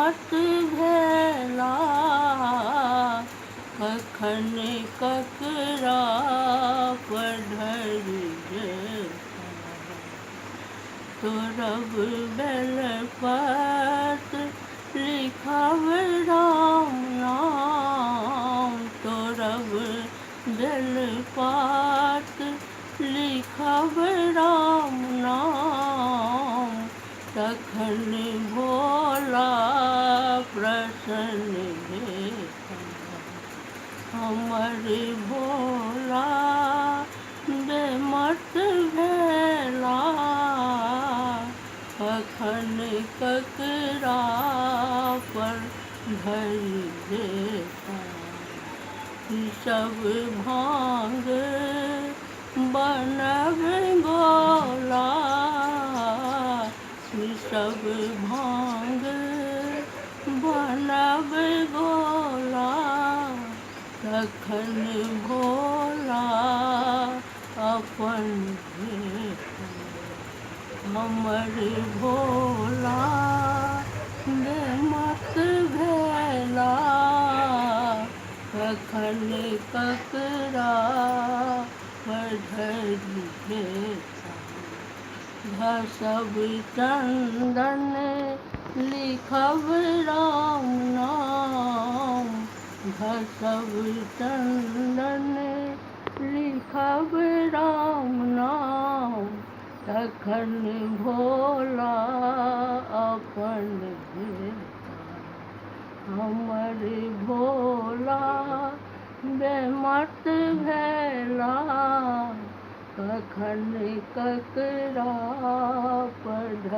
बेमत भेला कखन ककरा पढ़र तोरब बेलपत्र लिखब राम नाम तोरब बेलपत्र लिखब राम नाम तखन भोला प्रसन्न हेता हमर भोला बेमत भेला कखन ककरा पर धरि देता सब भांग बनब गोला सब भांग बनब गोला तखन भोला अपन भेटा हमर भोला बेमत भेला कखन ककरा पढ़र भेटा घसब चंदन लिखब राम नाम घसब चंदन लिखब राम नाम तखन भोला अपन भेटा हमर भोला बेमत भेला कखन ककरा पढ़र